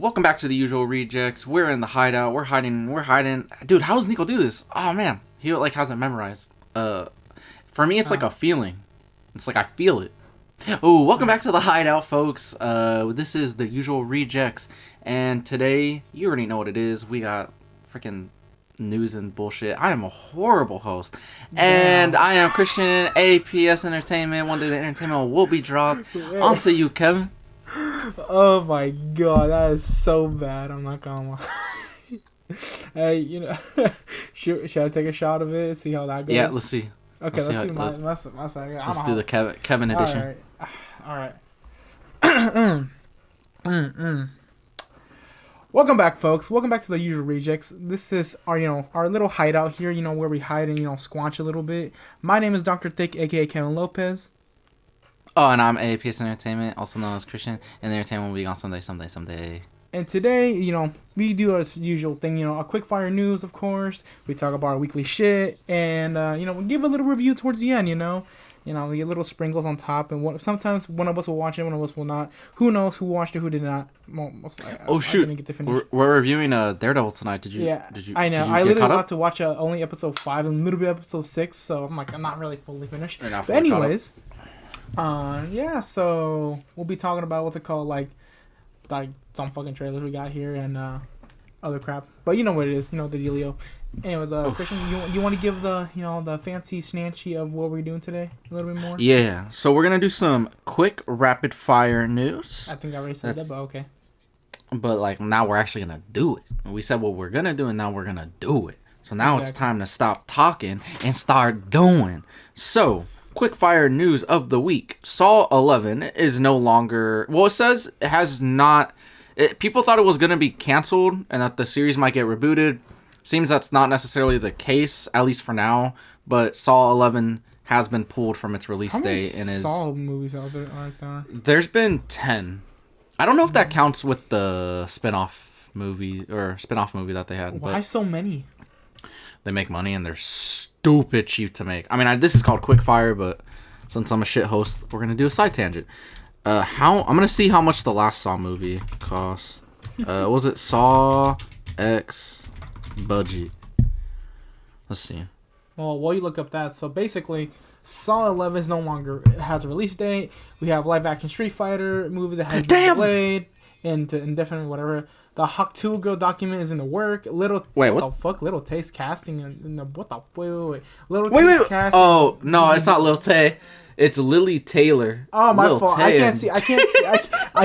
welcome back to the usual rejects. We're in the hideout. We're hiding. Dude, how does Neco do this? Oh man, he like has it memorized. For me, it's like a feeling. It's like I feel it. Oh, welcome back to the hideout, folks. This is the usual rejects, and today you already know what it is. We got freaking news and bullshit. I am a horrible host, and I am Christian. APS Entertainment. One day the entertainment will be dropped. On to you, Kevin. Oh my god, that is so bad. I'm not gonna lie. Hey, you know, should I take a shot of it? See how that goes? Yeah, let's see. Okay, let's see my side. Let's do the Kevin edition. All right. Welcome back, folks. Welcome back to the usual rejects. This is our little hideout here. Where we hide and squanch a little bit. My name is Dr. Thick, aka Kevin Lopez. Oh, and I'm APS Entertainment, also known as Christian, and the entertainment will be on someday. And today, we do our usual thing, a quick fire news, of course. We talk about our weekly shit, and, we give a little review towards the end, we get little sprinkles on top, and sometimes one of us will watch it, one of us will not. Who knows who watched it, who did not. Shoot. I didn't get to finish. We're reviewing Daredevil tonight. Did you? I know. I literally got to watch only episode 5 and a little bit of episode 6, so I'm not really fully finished. But anyways, so we'll be talking about what's it called, like some fucking trailers we got here and other crap. But you know what it is, the dealio. Anyways, Christian, you want to give the the fancy snatchy of what we're doing today a little bit more? Yeah. So we're gonna do some quick rapid fire news. I think I already said that, but okay. But now we're actually gonna do it. We said what we're gonna do, and now we're gonna do it. So now It's time to stop talking and start doing. So. Quick fire news of the week. Saw 11 is no longer... Well, it says it has not... people thought it was going to be canceled and that the series might get rebooted. Seems that's not necessarily the case, at least for now. But Saw 11 has been pulled from its release date. And Saw movies out there aren't there? There's been 10. I don't know if that counts with the spin-off movie that they had. Why so many? They make money and they're stupid cheap to make. I mean, this is called quick fire, but since I'm a shit host, we're gonna do a side tangent. I'm gonna see how much the last Saw movie cost. Was it Saw X budget? Let's see. Well, while you look up that, so basically, Saw 11 is no longer has a release date. We have live action Street Fighter movie that has been delayed into indefinite whatever. The Hawk 2 Girl document is in the work. What the fuck? Little Tay's casting in the what the wait. Little casting. Oh no, it's not Lil Tay. It's Lily Taylor. Oh, my fault. I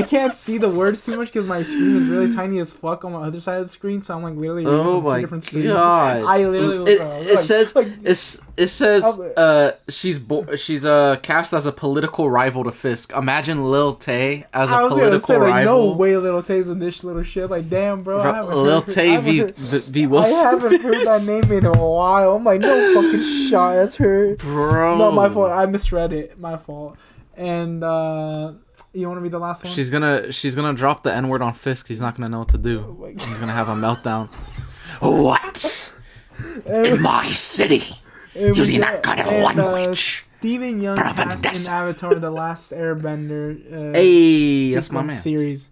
can't see the words too much because my screen is really tiny as fuck on my other side of the screen. So I'm literally reading from two different screens. God. I literally. It says she's cast as a political rival to Fisk. Imagine Lil Tay as a political rival. No way, Lil Tay's in this little shit. Like, damn, bro. Lil Tay v Wilson. I haven't heard that name in a while. I'm like, no fucking shot. That's her. Bro. No, my fault. I misread it. My fault. And you want to read the last one? She's gonna drop the N-word on Fisk. He's not gonna know what to do. Oh, he's gonna have a meltdown. What? In my city, using that kind of language. Stephen Young cast in Avatar: The Last Airbender. Hey, that's my man. Series.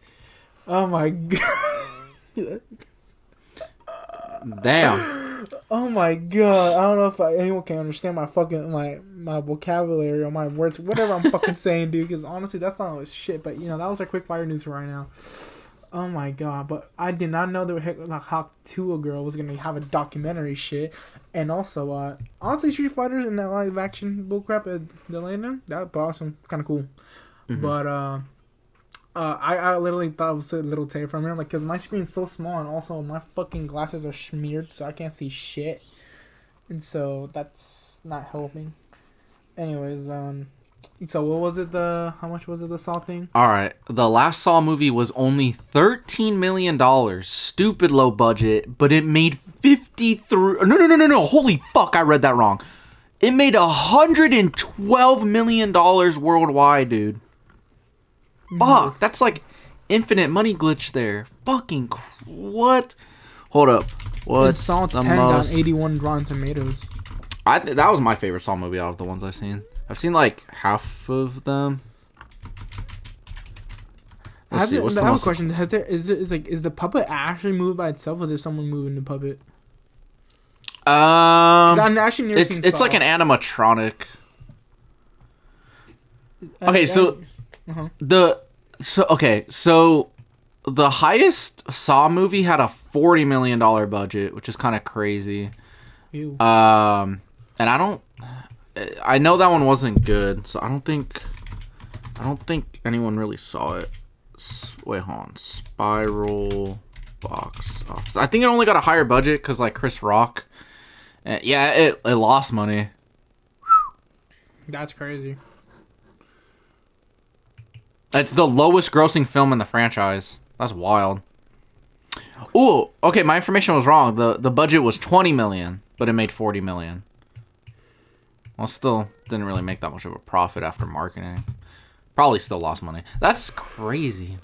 Oh my god. Damn. Oh my god. I don't know if anyone can understand my fucking my vocabulary or my words, whatever I'm fucking saying, dude, because honestly that's not always shit. But that was our quick fire news for right now. Oh my god. But I did not know that Hawk 2 Girl was gonna have a documentary shit. And also honestly, Street Fighters and that live action bullcrap at the later, that was awesome, kind of cool. Mm-hmm. But I literally thought it was a Little Tay from here, because my screen's so small, and also my fucking glasses are smeared, so I can't see shit, and so that's not helping. Anyways, so what was it? How much was it? The Saw thing? All right, the last Saw movie was only $13 million, stupid low budget, but it made 53. No! Holy fuck! I read that wrong. It made $112 million worldwide, dude. Fuck, that's like infinite money glitch there. Fucking what? Hold up. What's Saw 10 got 81 Rotten Tomatoes. That was my favorite Saw movie out of the ones I've seen. I've seen like half of them. Let's see. What's the I have a most? question. Is the puppet actually moved by itself, or there's someone moving the puppet? 'Cause I've actually never seen It's Saw. like an animatronic. Okay, so the highest Saw movie had a $40 million budget, which is kind of crazy. Ew. And I know that one wasn't good, so I don't think anyone really saw it. Wait, hold on. Spiral box office. I think it only got a higher budget because like Chris Rock. Yeah, it lost money. That's crazy. It's the lowest grossing film in the franchise. That's wild. Ooh, okay, my information was wrong. The budget was 20 million, but it made 40 million. Well, still didn't really make that much of a profit after marketing. Probably still lost money. That's crazy.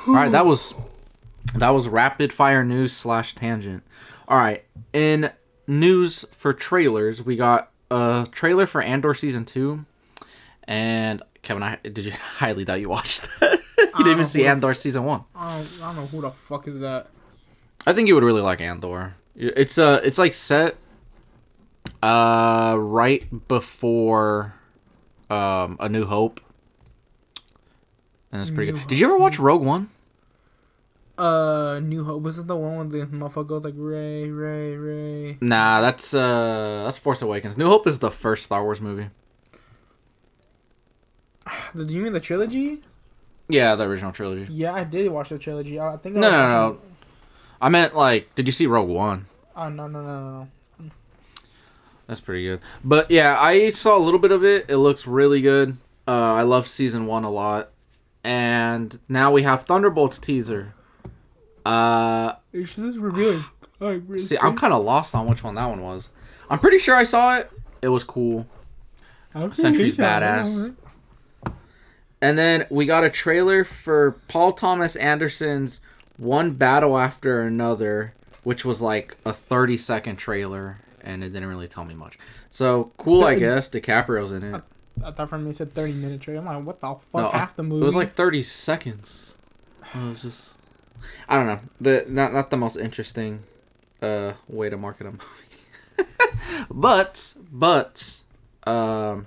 All right, that was rapid fire news / tangent. All right, in news for trailers, we got a trailer for Andor season 2, and Kevin, did you highly doubt you watched that? You didn't even see Andor season 1. I don't know who the fuck is that. I think you would really like Andor. It's like set right before A New Hope. And it's pretty good. Did you ever watch Rogue One? New Hope. Was it the one with the motherfucker goes like Ray? Nah, that's Force Awakens. New Hope is the first Star Wars movie. Do you mean the trilogy? Yeah, the original trilogy. Yeah, I did watch the trilogy. I think. No. I meant like, did you see Rogue One? Oh no. That's pretty good. But yeah, I saw a little bit of it. It looks really good. I love season 1 a lot. And now we have Thunderbolts teaser. It's just revealing. See, I'm kind of lost on which one that one was. I'm pretty sure I saw it. It was cool. Sentry's badass. And then we got a trailer for Paul Thomas Anderson's One Battle After Another, which was like a 30-second trailer, and it didn't really tell me much. So, cool, I guess. DiCaprio's in it. I thought for me it said 30-minute trailer. I'm like, what the fuck? No, half the movie? It was like 30 seconds. It was just... I don't know. Not the most interesting way to market a movie. but I'll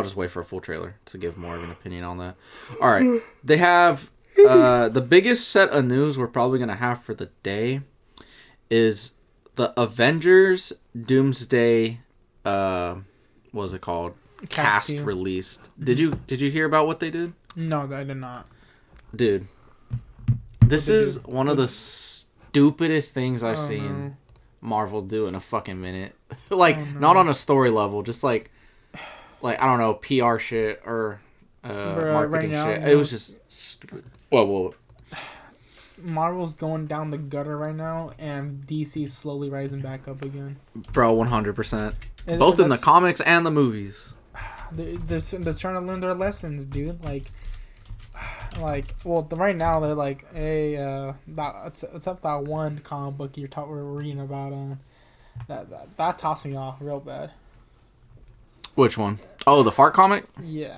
just wait for a full trailer to give more of an opinion on that. All right. They have the biggest set of news we're probably going to have for the day is the Avengers Doomsday what was it called? Cast released. Did you hear about what they did? No, I did not. Dude. This is one of the stupidest things I've seen Marvel do in a fucking minute. Not on a story level, just like I don't know, PR shit or marketing shit. It was just stupid. Whoa. Marvel's going down the gutter right now, and DC's slowly rising back up again. Bro, 100%. Both in the comics and the movies. They're trying to learn their lessons, dude. Right now they're like, hey, except that one comic book we're reading about, that tossed me off real bad. Which one? Oh, the fart comic? Yeah.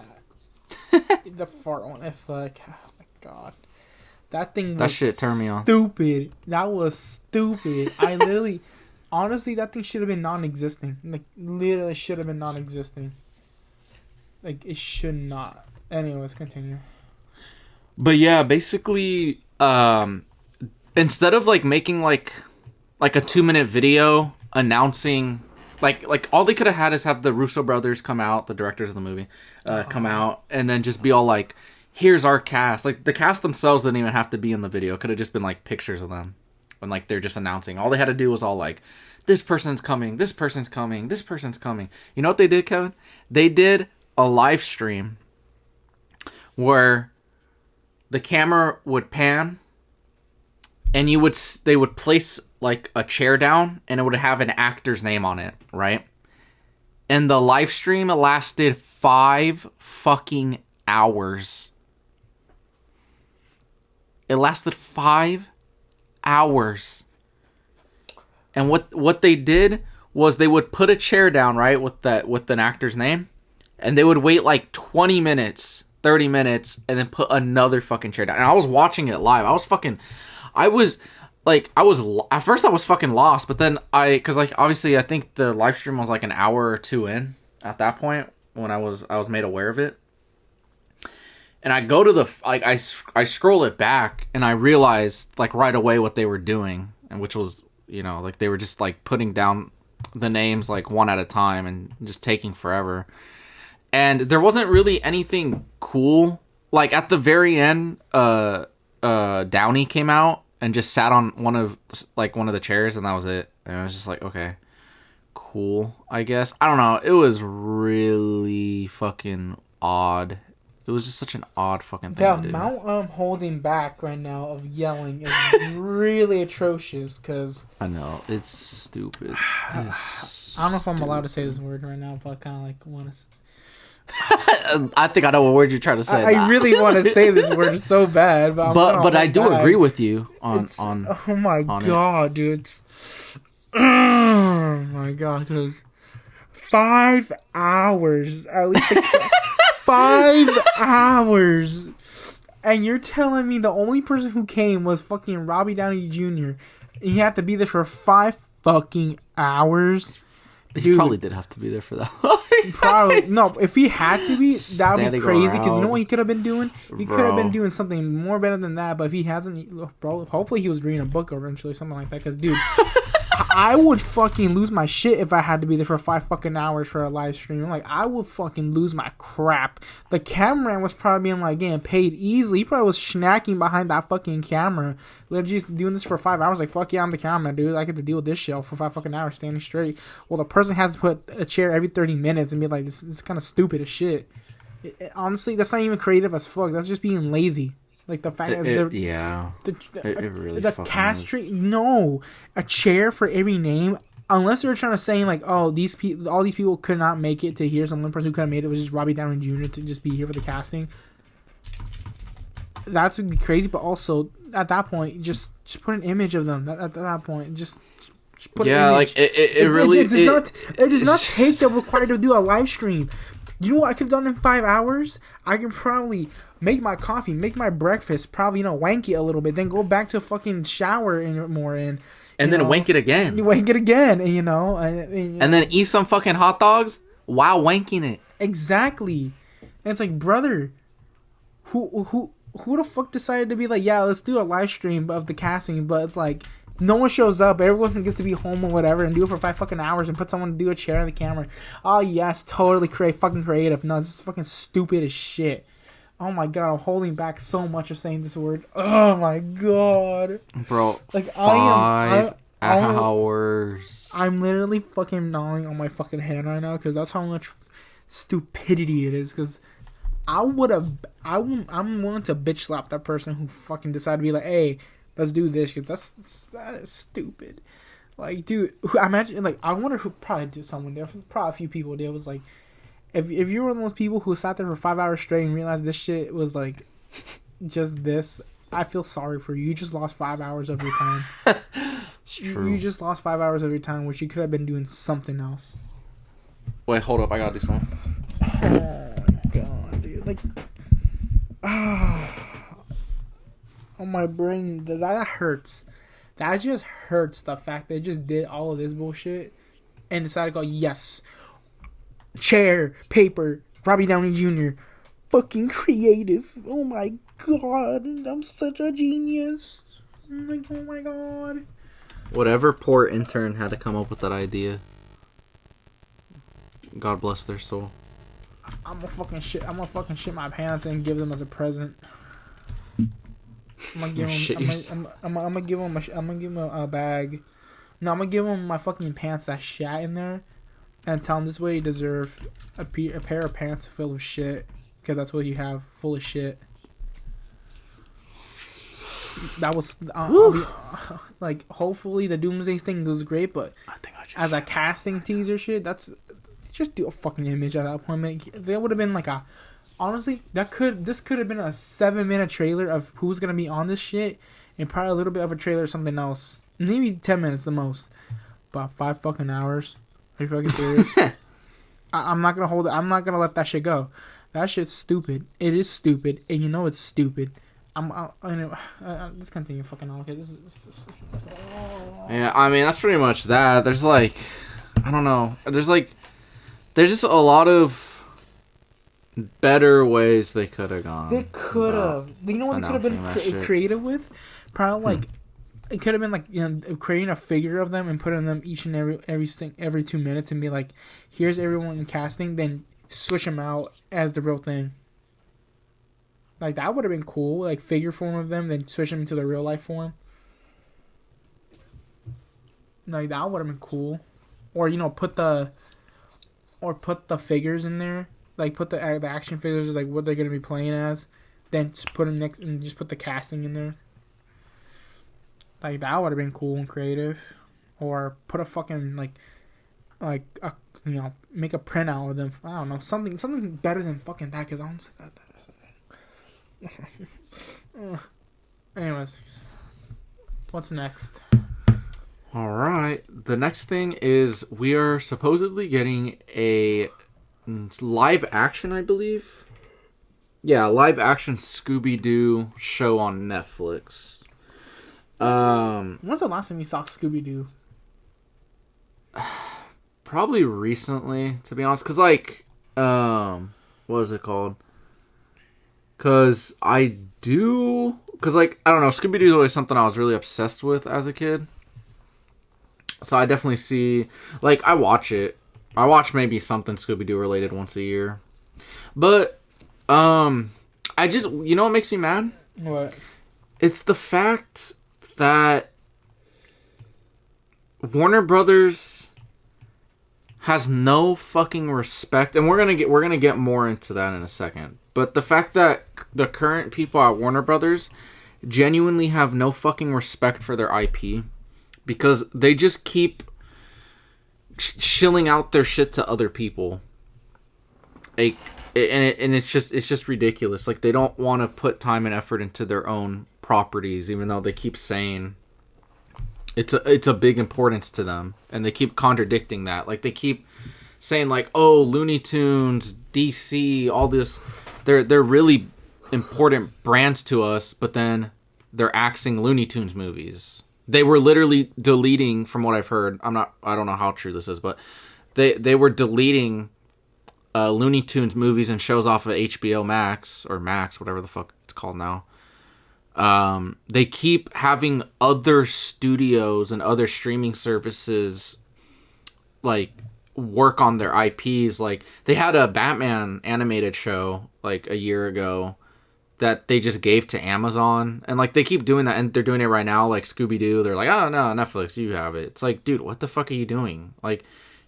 The fart one. Oh my god. That shit turned me on. Stupid. That was stupid. I literally, honestly, that thing should have been non-existing. Literally should have been non-existing. It should not. Anyways, continue. But yeah, basically, instead of making a 2-minute video announcing, all they could have had is have the Russo brothers come out, the directors of the movie, come out, and then just be all like, here's our cast. The cast themselves didn't even have to be in the video. It could have just been pictures of them when they're just announcing. All they had to do was all this person's coming, this person's coming, this person's coming. You know what they did, Kevin? They did a live stream where the camera would pan and they would place a chair down and it would have an actor's name on it, right? And the live stream lasted 5 fucking hours. It lasted 5 hours. And what they did was they would put a chair down, right, with an actor's name, and they would wait 20 minutes 30 minutes and then put another fucking chair down. And I was watching it live. At first I was fucking lost, but then cause like obviously I think the live stream was like an hour or two in at that point when I was made aware of it. And I go to the, like, I scroll it back and I realized like right away what they were doing, and which was, you know, like they were just like putting down the names like one at a time and just taking forever. And there wasn't really anything cool. Like at the very end, Downey came out and just sat on one of the chairs, and that was it. And I was just like, okay, cool, I guess. I don't know. It was really fucking odd. It was just such an odd fucking thing. The amount I'm holding back right now of yelling is really atrocious, because... I know. It's stupid. I don't know if I'm allowed to say this word right now, but I kind of like want to... I think I know what word you're trying to say. I really want to say this word so bad, but I do agree with you on oh my god, dude. Oh my god, because 5 hours at least. 5 hours, and you're telling me the only person who came was fucking Robbie Downey Jr. He had to be there for 5 fucking hours. He probably did have to be there for that. Probably no. If he had to be, that would be crazy. Because you know what he could have been doing? He could have been doing something more better than that. But if he hasn't, bro, hopefully he was reading a book eventually, something like that. Because dude, I would fucking lose my shit if I had to be there for 5 fucking hours for a live stream. Like, I would fucking lose my crap. The cameraman was probably being like getting paid easily. He probably was snacking behind that fucking camera. Literally just doing this for 5 hours. Like, fuck yeah, I'm the cameraman, dude. I get to deal with this shit for 5 fucking hours standing straight. Well, the person has to put a chair every 30 minutes and be like, this is kind of stupid as shit. Honestly, that's not even creative as fuck. That's just being lazy. Like the fact that it really the cast tree, no, a chair for every name, unless they're trying to say like, oh, all these people could not make it to here. So the only person who could have made it was just Robbie Downey Jr. to just be here for the casting. That would be crazy, but also at that point, just put an image of them. At that point, just put an image. Like it does not take the required to do a live stream. You know what I could have done in 5 hours? I can probably make my coffee, make my breakfast, probably, wank it a little bit, then go back to fucking shower and then wank it again. You wank it again, and and then eat some fucking hot dogs while wanking it. Exactly. And it's like, brother, who the fuck decided to be like, yeah, let's do a live stream of the casting, but it's like, no one shows up. Everyone gets to be home or whatever and do it for 5 fucking hours and put someone to do a chair on the camera. Oh, yes, totally fucking creative. No, it's just fucking stupid as shit. Oh my god, I'm holding back so much of saying this word. Oh my god. Bro, like 5 hours. I'm literally fucking gnawing on my fucking hand right now because that's how much stupidity it is. Because I'm willing to bitch slap that person who fucking decided to be like, hey, let's do this, because that is stupid. Like, dude, imagine, like, I wonder who probably did someone there. Probably a few people did. It was like, if you're one of those people who sat there for 5 hours straight and realized this shit was like just this, I feel sorry for you. You just lost 5 hours of your time. It's true. You just lost 5 hours of your time, which you could have been doing something else. Wait, hold up. I gotta do something. Oh my god, dude. Like, oh, my brain, that hurts. That just hurts, the fact they just did all of this bullshit and decided to go, yes, chair, paper, Robbie Downey Jr., fucking creative. Oh my god, I'm such a genius. Like, oh my god. Whatever poor intern had to come up with that idea. God bless their soul. I'm gonna fucking shit my pants and give them as a present. I'm gonna give him. I'm gonna give him a bag. No, I'm gonna give him my fucking pants that shat in there, and tell him this way he deserves a pair of pants full of shit, because that's what you have, full of shit. That was like, hopefully the Doomsday thing was great, but as a casting teaser shit, that's just do a fucking image at that point. There would have been like a. Honestly, this could have been a 7-minute trailer of who's gonna be on this shit, and probably a little bit of a trailer of something else. Maybe 10 minutes the most. But 5 fucking hours? Are you fucking serious? I'm not gonna hold it. I'm not gonna let that shit go. That shit's stupid. It is stupid, and you know it's stupid. Let's continue fucking on. Okay, Yeah, I mean that's pretty much that. There's like, I don't know. There's just a lot of better ways they could have gone. They could have. You know what they could have been creative with? Probably like it could have been like, you know, creating a figure of them and putting them each and every 2 minutes and be like, here's everyone in casting, then switch them out as the real thing. Like, that would have been cool. Like, figure form of them, then switch them into the real life form. Like, that would have been cool. Or, you know, put the figures in there. Like, put the action figures, like, what they're going to be playing as. Then just put them next, and just put the casting in there. Like, that would have been cool and creative. Or put a fucking, you know, make a printout of them. I don't know, something better than fucking that, because honestly, anyways, what's next? All right, the next thing is we are supposedly getting a live action, I believe. Yeah, live action Scooby-Doo show on Netflix. When's the last time you saw Scooby-Doo? Probably recently, to be honest, because like, what is it called? Because like, I don't know, Scooby-Doo is always something I was really obsessed with as a kid. So I definitely see, like, I watch it. I watch maybe something Scooby-Doo related once a year. But, I just, you know what makes me mad? What? It's the fact that Warner Brothers has no fucking respect, and we're gonna get more into that in a second. But the fact that the current people at Warner Brothers genuinely have no fucking respect for their IP, because they just keep shilling out their shit to other people. Like, and it's just ridiculous. Like, they don't want to put time and effort into their own properties, even though they keep saying it's a big importance to them, and they keep contradicting that. Like, they keep saying like, oh, Looney Tunes, DC, all this, they're really important brands to us, but then they're axing Looney Tunes movies. They were literally deleting, from what I've heard, I don't know how true this is, but they were deleting Looney Tunes movies and shows off of HBO Max, or Max, whatever the fuck it's called now. They keep having other studios and other streaming services like work on their IPs. Like, they had a Batman animated show like a year ago that they just gave to Amazon, and like they keep doing that, and they're doing it right now. Like Scooby-Doo, they're like, oh no, Netflix, you have it. It's like, dude, what the fuck are you doing? Like,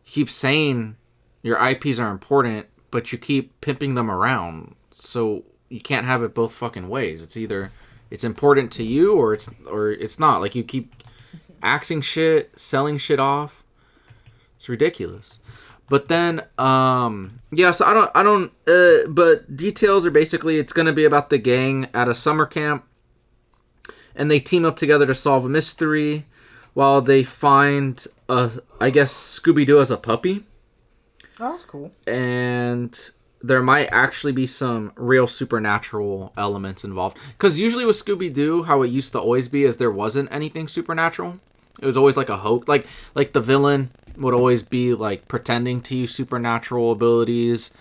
you keep saying your IPs are important, but you keep pimping them around, so you can't have it both fucking ways. It's either it's important to you or it's not. Like, you keep axing shit, selling shit off. It's ridiculous. But then, yeah, so but details are basically, it's going to be about the gang at a summer camp, and they team up together to solve a mystery while they find, I guess, Scooby-Doo as a puppy. That was cool. And there might actually be some real supernatural elements involved. Because usually with Scooby-Doo, how it used to always be is there wasn't anything supernatural. It was always like a hoax. Like the villain would always be like pretending to use supernatural abilities.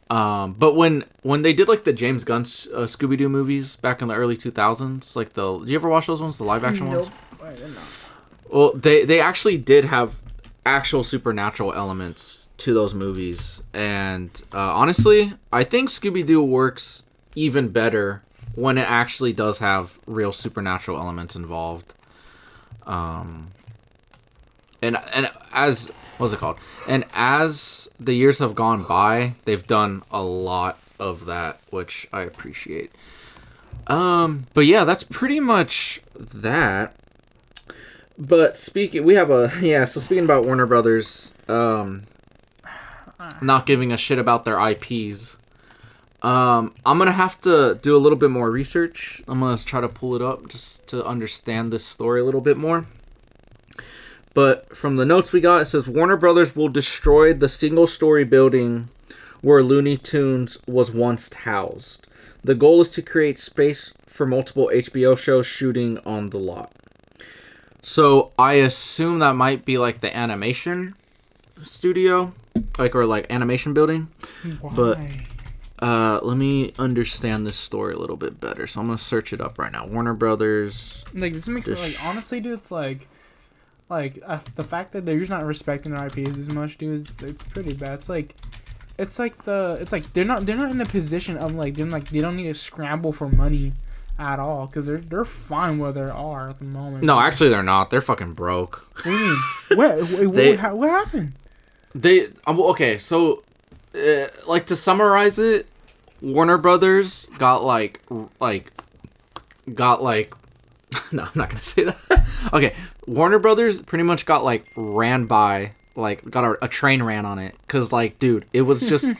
But when they did like the James Gunn Scooby-Doo movies back in the early 2000s, like did you ever watch those ones, the live action ones? Nope, I did not. Well, they actually did have actual supernatural elements to those movies, and honestly, I think Scooby-Doo works even better when it actually does have real supernatural elements involved. And as what's it called? And as the years have gone by, they've done a lot of that, which I appreciate. But yeah, that's pretty much that. But speaking about Warner Brothers, not giving a shit about their IPs. I'm gonna have to do a little bit more research. I'm gonna try to pull it up just to understand this story a little bit more. But from the notes we got, it says Warner Brothers will destroy the single-story building where Looney Tunes was once housed. The goal is to create space for multiple HBO shows shooting on the lot. So I assume that might be like the animation studio, like, or like animation building. Why? But let me understand this story a little bit better. So I'm gonna search it up right now. Warner Brothers. Like, this makes it, like, honestly, dude, it's like the fact that they're just not respecting their IPs as much, dude. It's pretty bad. It's like they're not in a position of like they don't need to scramble for money at all, because they're fine where they are at the moment. No, actually they're not. They're fucking broke. What do you mean? What happened? Okay, so like, to summarize it, Warner Brothers got like no, I'm not gonna say that. Okay, Warner Brothers pretty much got like ran by, like, got a train ran on it, because, like, dude, it was just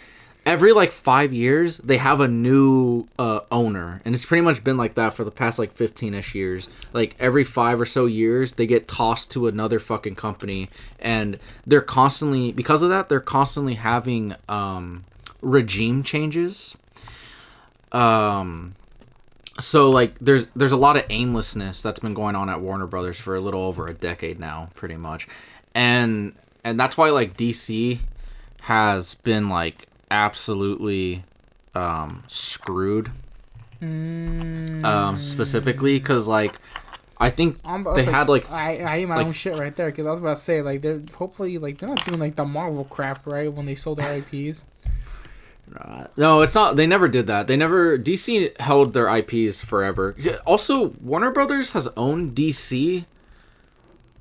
every like 5 years they have a new owner, and it's pretty much been like that for the past like 15ish years. Like, every 5 or so years they get tossed to another fucking company, and they're constantly, because of that, they're constantly having regime changes. So, like, there's a lot of aimlessness that's been going on at Warner Brothers for a little over a decade now, pretty much. And that's why, like, DC has been, like, absolutely screwed. Specifically because, like, I think they had, like... I ate my own shit right there, because I was about to say, like, they're hopefully, like, they're not doing, like, the Marvel crap, right, when they sold their IPs. No, it's not. They never did that. DC held their IPs forever. Also, Warner Brothers has owned DC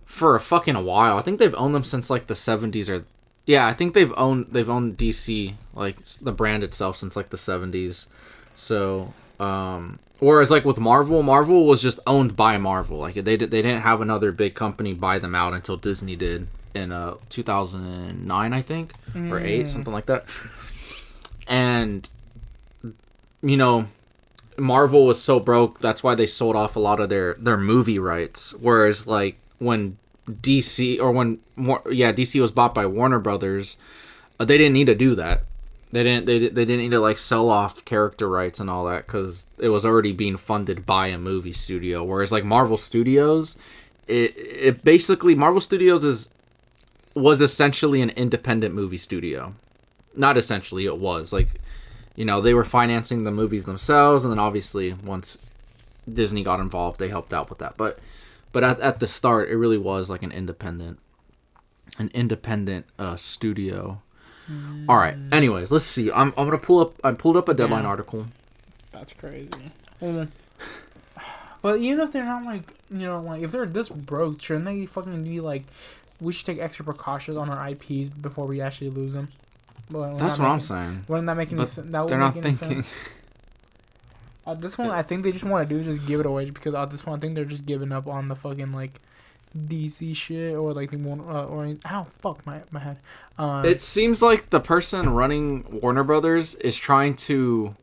for a fucking while. I think they've owned them since like the 70s, or yeah, I think they've owned DC, like the brand itself, since like the 70s. So, whereas like with Marvel was just owned by Marvel. Like they didn't have another big company buy them out until Disney did in 2009, I think, or 8, something like that. And, you know, Marvel was so broke, that's why they sold off a lot of their movie rights. Whereas, like, when DC was bought by Warner Brothers, they didn't need to do that. They didn't need to, like, sell off character rights and all that, because it was already being funded by a movie studio. Whereas, like, Marvel Studios, it basically, Marvel Studios was essentially an independent movie studio. Not essentially, it was. Like, you know, they were financing the movies themselves, and then obviously once Disney got involved, they helped out with that. But at the start, it really was like an independent studio. All right. Anyways, let's see. I pulled up a Deadline article. That's crazy. But even if they're not, like, you know, like, if they're this broke, shouldn't they fucking be like, we should take extra precautions on our IPs before we actually lose them? Well, that's what I'm saying. Wouldn't that make any sense? They're not thinking. At this point, I think they just want to do is just give it away, because at this point, I think they're just giving up on the fucking, like, DC shit, or like they want, ow, fuck my head. It seems like the person running Warner Brothers is trying to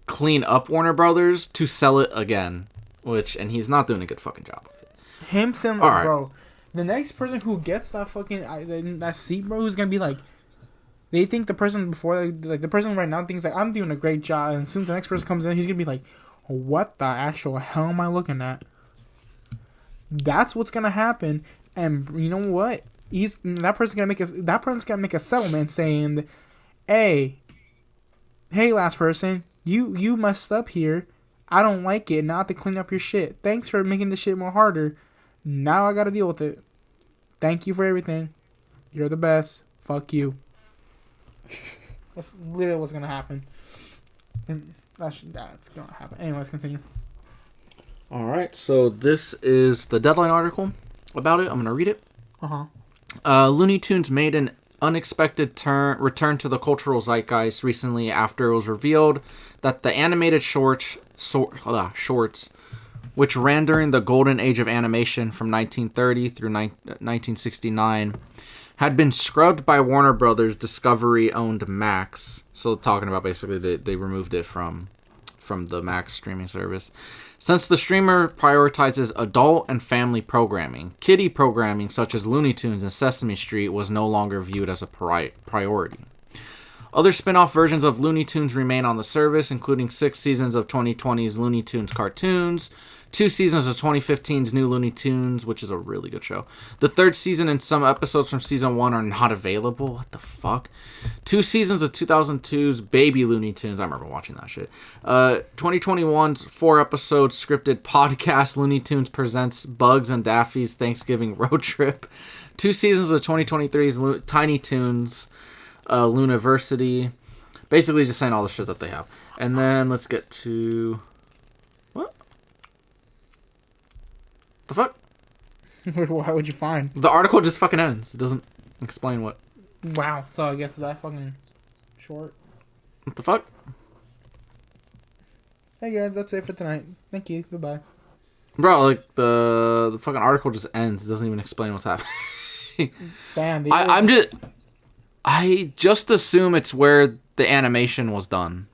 clean up Warner Brothers to sell it again, and he's not doing a good fucking job of it. Bro. The next person who gets that fucking that seat, bro, who's gonna be like. They think the person before, like the person right now thinks like, I'm doing a great job, and as soon as the next person comes in, he's gonna be like, what the actual hell am I looking at? That's what's gonna happen, and you know what? That person's gonna make a settlement saying, hey, last person, you messed up here. I don't like it. Now I have to clean up your shit. Thanks for making this shit more harder. Now I gotta deal with it. Thank you for everything. You're the best. Fuck you. That's literally what's gonna happen, and that's gonna happen. Anyways, continue. All right, so this is the Deadline article about it. I'm gonna read it. Looney Tunes made an unexpected return to the cultural zeitgeist recently after it was revealed that the animated shorts, which ran during the golden age of animation from 1930 through 1969. Had been scrubbed by Warner Brothers Discovery-owned Max. So talking about basically they removed it from the Max streaming service. Since the streamer prioritizes adult and family programming, kiddie programming such as Looney Tunes and Sesame Street was no longer viewed as a priority. Other spin-off versions of Looney Tunes remain on the service, including 6 seasons of 2020's Looney Tunes cartoons, 2 seasons of 2015's New Looney Tunes, which is a really good show. The 3rd season and some episodes from season 1 are not available. What the fuck? 2 seasons of 2002's Baby Looney Tunes. I remember watching that shit. 2021's 4 episodes scripted podcast Looney Tunes presents Bugs and Daffy's Thanksgiving Road Trip. 2 seasons of 2023's Tiny Toons, Luniversity. Basically just saying all the shit that they have. And then let's get to... What? The fuck? How would you find? The article just fucking ends. It doesn't explain what. Wow. So I guess that fucking short. What the fuck? Hey guys, that's it for tonight. Thank you. Goodbye. Bro, like the fucking article just ends. It doesn't even explain what's happening. Damn. Dude, I just assume it's where the animation was done,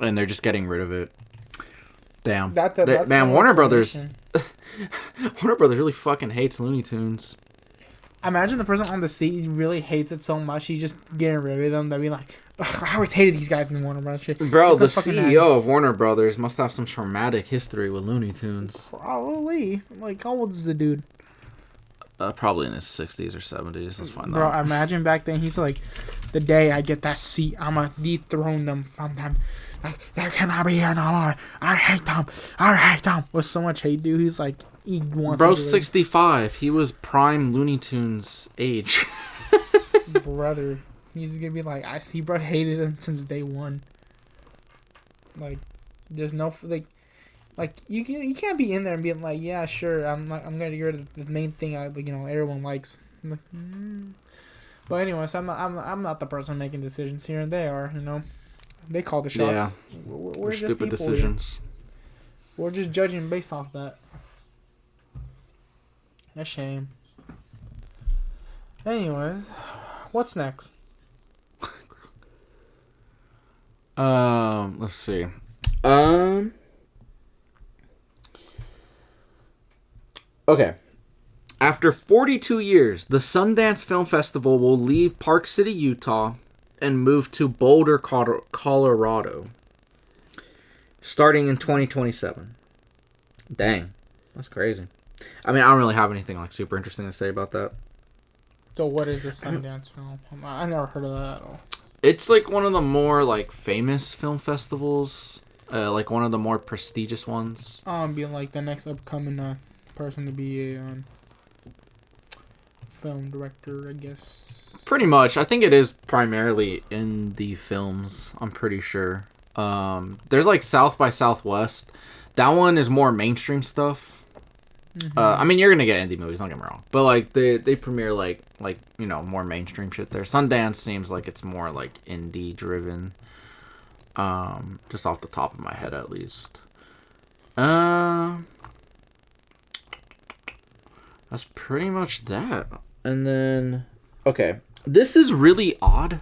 and they're just getting rid of it. Damn. That's man, Warner Brothers. Warner Brothers really fucking hates Looney Tunes. Imagine the person on the seat really hates it so much he's just getting rid of them. They'd be like, I always hated these guys in Warner Brothers shit. Bro, the CEO of Warner Brothers must have some traumatic history with Looney Tunes. Probably. Like, how old is the dude? Probably in his 60s or 70s. Let's find out. Bro, imagine back then he's like, the day I get that seat, I'm going to dethrone them from them. Like, they cannot be here no more. I hate them. I hate them. With so much hate, dude. He's like, he wants Bro's 65. He was prime Looney Tunes age. Brother. He's going to be like, I see bro hated him since day one. Like, there's no, like you can't be in there and be like, yeah, sure, I'm gonna get rid of the main thing everyone likes. Like, But anyways, I'm not the person making decisions here, and they are, they call the shots. Yeah, we're just stupid people decisions. Here. We're just judging based off that. A shame. Anyways, what's next? Let's see. Okay. After 42 years, the Sundance Film Festival will leave Park City, Utah, and move to Boulder, Colorado, starting in 2027. Dang. That's crazy. I mean, I don't really have anything like super interesting to say about that. So what is the Sundance film? I never heard of that at all. It's like one of the more like famous film festivals, like one of the more prestigious ones. Being like the next upcoming person to be a film director, I guess. Pretty much. I think it is primarily indie films. I'm pretty sure. There's like South by Southwest. That one is more mainstream stuff. Mm-hmm. I mean, you're gonna get indie movies. Don't get me wrong, but like they premiere like more mainstream shit there. Sundance seems like it's more like indie driven. Just off the top of my head, at least. That's pretty much that. And then, okay, this is really odd.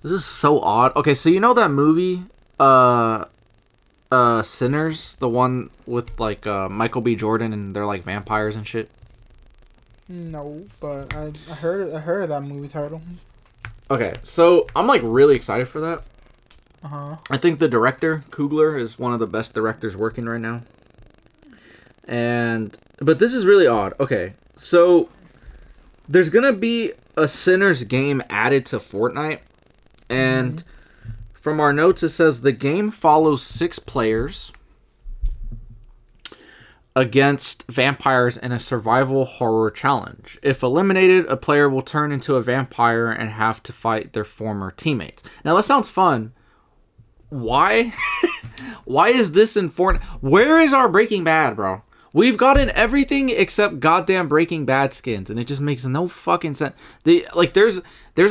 This is so odd. Okay, so you know that movie, Sinners, the one with like Michael B. Jordan and they're like vampires and shit. No, but I heard of that movie title. Okay, so I'm like really excited for that. I think the director Coogler is one of the best directors working right now. But this is really odd. Okay, so there's gonna be a Sinners game added to Fortnite, and from our notes it says the game follows 6 players against vampires in a survival horror challenge. If eliminated, a player will turn into a vampire and have to fight their former teammates. Now that sounds fun. Why? Why is this in Fortnite? Where is our Breaking Bad, bro? We've gotten everything except goddamn Breaking Bad skins, and it just makes no fucking sense. There's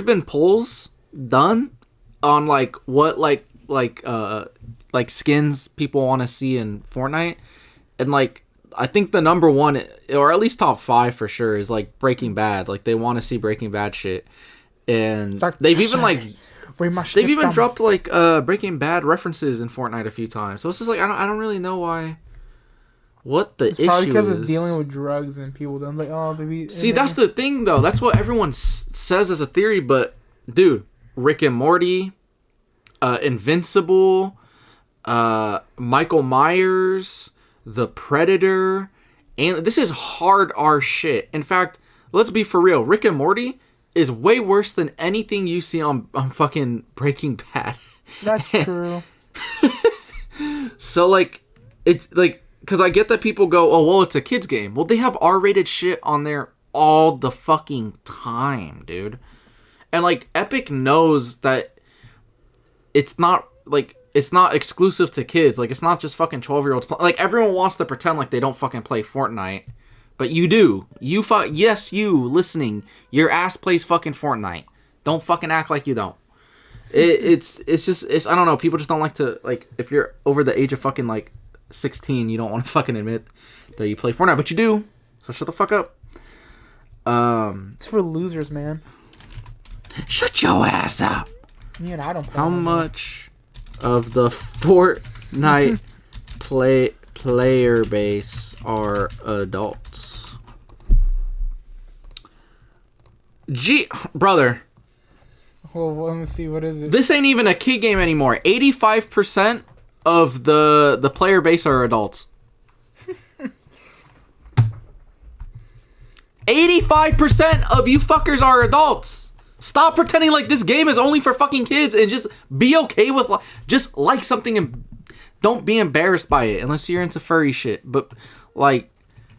been polls done on like what like skins people want to see in Fortnite, and like I think the number one, or at least top 5 for sure, is like Breaking Bad. Like they want to see Breaking Bad shit, and they've even dropped like Breaking Bad references in Fortnite a few times. So it's just like I don't really know why. What the issue is? It's probably because it's dealing with drugs and people don't like, oh, they be... See, that's the thing, though. That's what everyone says as a theory, but, dude, Rick and Morty, Invincible, Michael Myers, The Predator, and this is hard R shit. In fact, let's be for real. Rick and Morty is way worse than anything you see on fucking Breaking Bad. That's true. So, like, it's, like, because I get that people go, oh, well, it's a kid's game. Well, they have R-rated shit on there all the fucking time, dude. And, like, Epic knows that it's not, like, it's not exclusive to kids. Like, it's not just fucking 12-year-olds. Like, everyone wants to pretend like they don't fucking play Fortnite. But you do. Yes, you, listening. Your ass plays fucking Fortnite. Don't fucking act like you don't. It's just I don't know. People just don't like to, like, if you're over the age of fucking, like, 16, you don't want to fucking admit that you play Fortnite, but you do. So shut the fuck up. It's for losers, man. Shut your ass up. Yeah, I don't play. How much of the Fortnite player base are adults? Brother. Well, let me see. What is it? This ain't even a kid game anymore. 85% of the player base are adults. 85% of you fuckers are adults. Stop pretending like this game is only for fucking kids and just be okay with just like something and don't be embarrassed by it unless you're into furry shit. But like,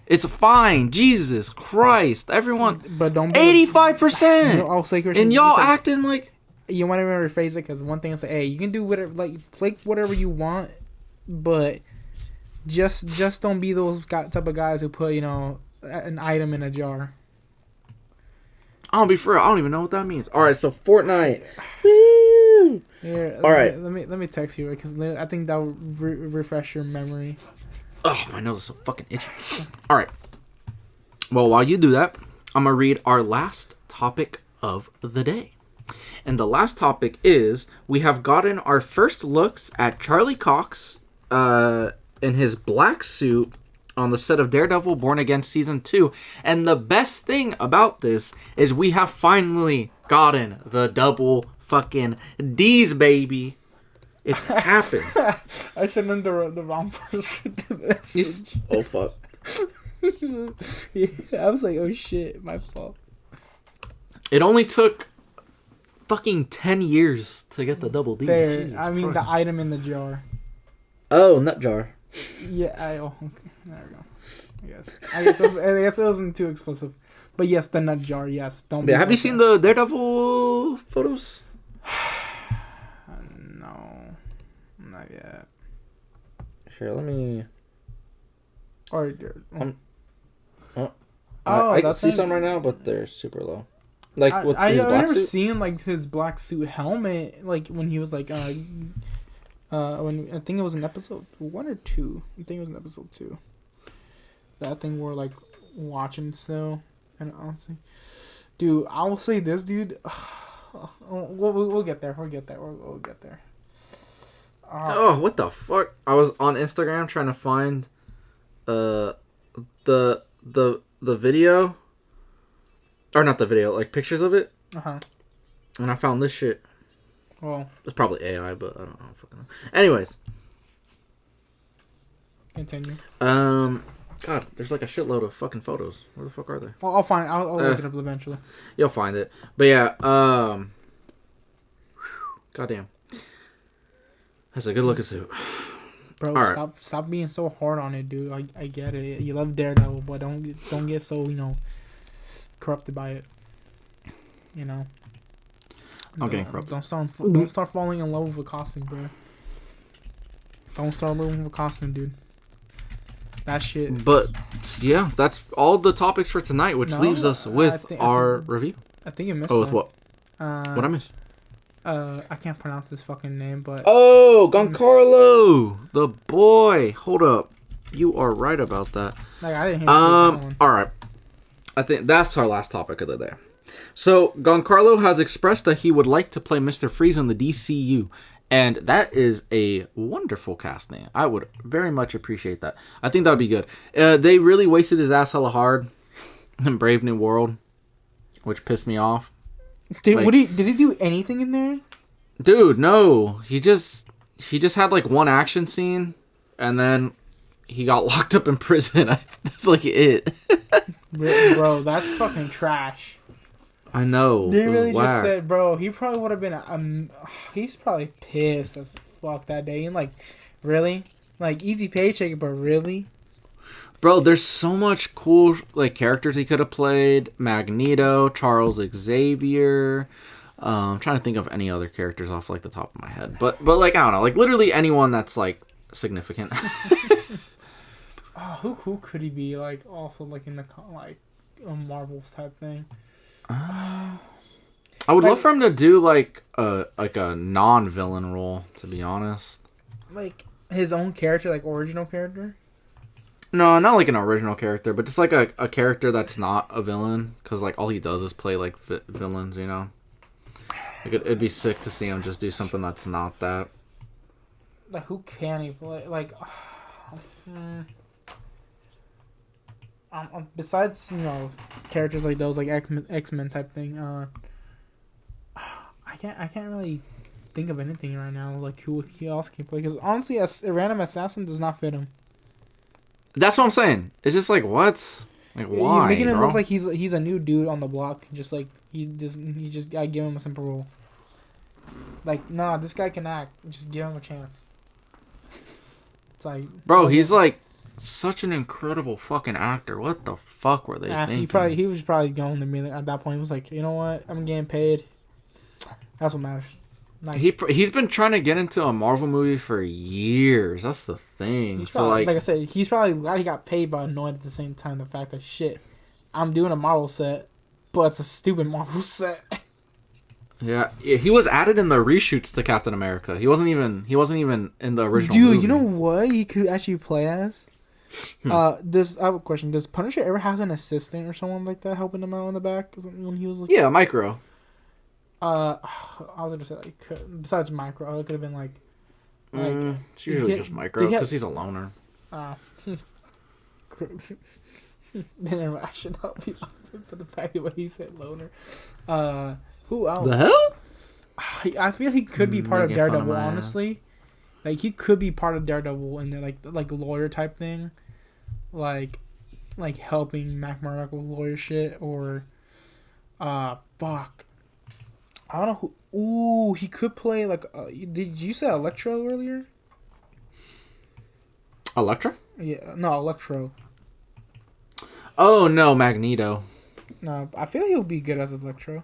it's fine. Jesus Christ, everyone. But don't be 85%. I'll say, and y'all acting like you want to rephrase it, because one thing is, hey, you can do whatever, like whatever you want, but just don't be those type of guys who put, you know, an item in a jar. I'll be for real. I don't even know what that means. All right, so Fortnite. Woo! Yeah. All right. Let me text you, because I think that will refresh your memory. Oh, my nose is so fucking itchy. All right. Well, while you do that, I'm gonna read our last topic of the day. And the last topic is, we have gotten our first looks at Charlie Cox in his black suit on the set of Daredevil Born Again Season 2. And the best thing about this is we have finally gotten the double fucking D's, baby. It's happened. I sent in the wrong person to this. Oh, fuck. Yeah, I was like, oh shit, my fault. It only took fucking 10 years to get the double D's. There, Jesus I mean Christ. the item in the jar. Oh, nut jar. Yeah, okay. There we go. I guess it wasn't too explicit. But yes, the nut jar, yes. Don't. Yeah, have you seen the Daredevil photos? No. Not yet. Sure, let me... Or... I can see some right now, but they're super low. Like, with his black I never suit? seen, like, his black suit helmet, like, when he was, like, when I think it was in episode 1 or 2. I think it was in episode 2. That thing we're, like, watching still. And honestly, dude, I will say this, dude. We'll get there. We'll get there. We'll get there. Oh, what the fuck? I was on Instagram trying to find the video. Or not the video, like pictures of it. Uh-huh. And I found this shit. Well, it's probably AI, but I don't know. Fucking know. Anyways. Continue. God, there's like a shitload of fucking photos. Where the fuck are they? I'll find. I'll look it up eventually. You'll find it. But yeah. Goddamn. That's a good looking suit. Bro, right. Stop being so hard on it, dude. I get it. You love Daredevil, but don't get so, you know, corrupted by it. You know. I'm getting corrupted. Don't start falling in love with a costume, bro. Don't start living with a costume, dude. That shit. But yeah, that's all the topics for tonight, which leaves us with our review. I think you missed. Oh, with what? What I miss? I can't pronounce his fucking name, but oh, Giancarlo, the boy. Hold up, you are right about that. Like, I didn't hear that one. All right. I think that's our last topic of the day. So Giancarlo has expressed that he would like to play Mr. Freeze on the DCU. And that is a wonderful casting. I would very much appreciate that. I think that would be good. They really wasted his ass hella hard in Brave New World, which pissed me off. Did he do anything in there? Dude, no. He just had like one action scene, and then he got locked up in prison. That's like it. Bro, that's fucking trash. I know. They really just said, bro, he probably would have been. He's probably pissed as fuck that day. And like, really, like easy paycheck, but really, bro, there's so much cool like characters he could have played. Magneto, Charles Xavier. I'm trying to think of any other characters off like the top of my head, but like I don't know, like literally anyone that's like significant. Who could he be like? Also like in the like a Marvels type thing. I would love for him to do like a non-villain role, to be honest. Like his own character, like original character. No, not like an original character, but just like a character that's not a villain, because like all he does is play like villains, you know. Like it'd be sick to see him just do something that's not that. Like who can he play? Like, besides characters like those like X-Men type thing, I can't really think of anything right now like who else can play, because honestly a random assassin does not fit him. That's what I'm saying. It's just like what? Like why? You're making him bro? look like he's a new dude on the block. Just like you just gotta give him a simple role. Like nah, this guy can act. Just give him a chance. It's like bro, he's like such an incredible fucking actor. What the fuck were they thinking? He was probably going to be at that point. He was like, you know what? I'm getting paid. That's what matters. Like, he's been trying to get into a Marvel movie for years. That's the thing. He's so probably, like I said, he's probably glad he got paid, but annoyed at the same time the fact that shit, I'm doing a Marvel set, but it's a stupid Marvel set. Yeah, he was added in the reshoots to Captain America. He wasn't even in the original Dude, movie. you know what he could actually play as? I have a question. Does Punisher ever have an assistant or someone like that helping him out in the back when he was like? Yeah, Micro. I was gonna say like besides Micro, it could have been like it's usually just Micro because he's a loner. Then I should not be for the fact that when he said loner. Who else? The hell? I feel he could be part of Daredevil. Honestly, like he could be part of Daredevil in there, like lawyer type thing, like helping Mac Murdock with lawyer shit or, fuck. I don't know who. Ooh, he could play like. Did you say Electro earlier? Electra? Yeah, no, Electro. Oh no, Magneto. No, I feel he'll be good as Electro.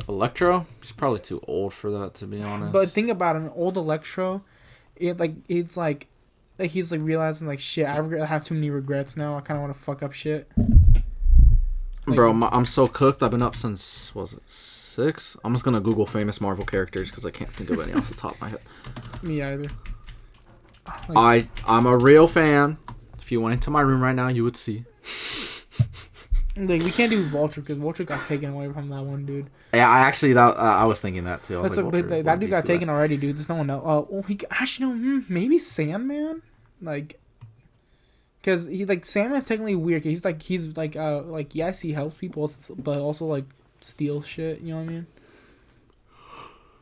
Electro? He's probably too old for that, to be honest. But think about an old Electro. It's like he's like realizing like shit. I have too many regrets now. I kind of want to fuck up shit. Like, bro, I'm so cooked. I've been up since was it 6? I'm just gonna Google famous Marvel characters because I can't think of any off the top of my head. Me either. I'm a real fan. If you went into my room right now, you would see. Like we can't do Vulture because Vulture got taken away from that one dude. Yeah, I was thinking that too. That dude got taken already, dude. There's no one else. Maybe Sandman, like, because he like Sandman's technically weird. He's like yes, he helps people, but also like steals shit. You know what I mean?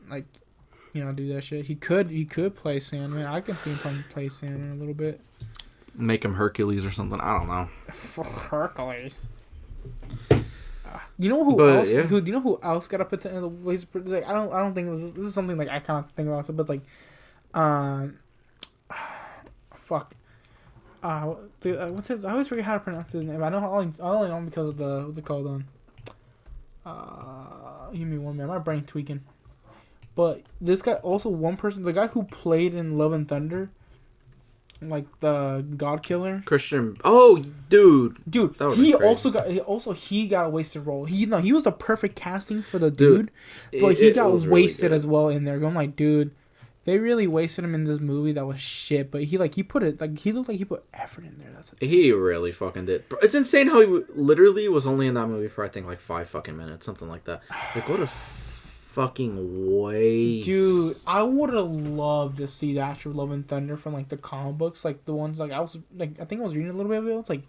Like, do that shit. He could play Sandman. I can see him play Sandman a little bit. Make him Hercules or something. I don't know. Hercules. You know who else? Yeah. Do you know who else got a potential? Like, I don't think this is something like I kind of think about. So, but like, fuck. What's his? I always forget how to pronounce his name. I only know because of the what's it called? Give me 1 minute. My brain tweaking. But this guy also one person, the guy who played in Love and Thunder. Like the God Killer, Christian. Oh, dude, he got a wasted role. He was the perfect casting for the dude, but he got wasted really as well in there. I'm like, dude, they really wasted him in this movie that was shit. But he put it he looked like he put effort in there. That's he really fucking did. It's insane how he literally was only in that movie for I think like 5 fucking minutes, something like that. Like what a fucking waste. Dude, I would have loved to see the actual Love and Thunder from like the comic books, like the ones like I think I was reading a little bit of it. It's like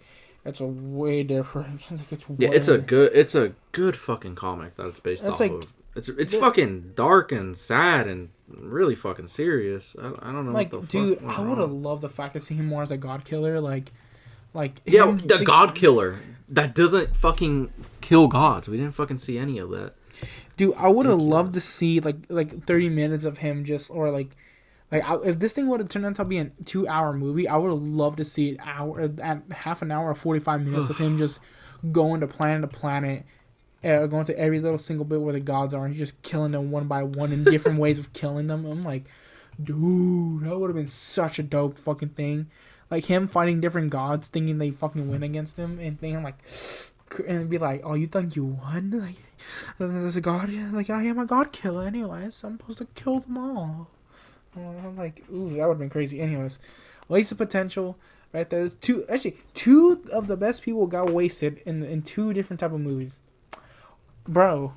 It's a way different. It's Yeah, it's a good fucking comic that it's based off of. It's fucking dark and sad and really fucking serious. I don't know like, what the dude, fuck I would have loved the fact to see him more as a god killer, like yeah, him, the god killer that doesn't fucking kill gods. We didn't fucking see any of that. Dude, I would have loved to see like 30 minutes of him just or if this thing would have turned out to be a 2-hour movie, I would have loved to see at half an hour or 45 minutes of him just going to planet, going to every little single bit where the gods are, and he's just killing them one by one in different ways of killing them. I'm like, dude, that would have been such a dope fucking thing. Like him fighting different gods, thinking they fucking win against him, and thinking like, and be like, oh, you think you won? Like, there's a god, like I am a god killer, anyways. So I'm supposed to kill them all. I'm like, ooh, that would have been crazy. Anyways, waste of potential right there. Two of the best people got wasted in 2 different type of movies. Bro,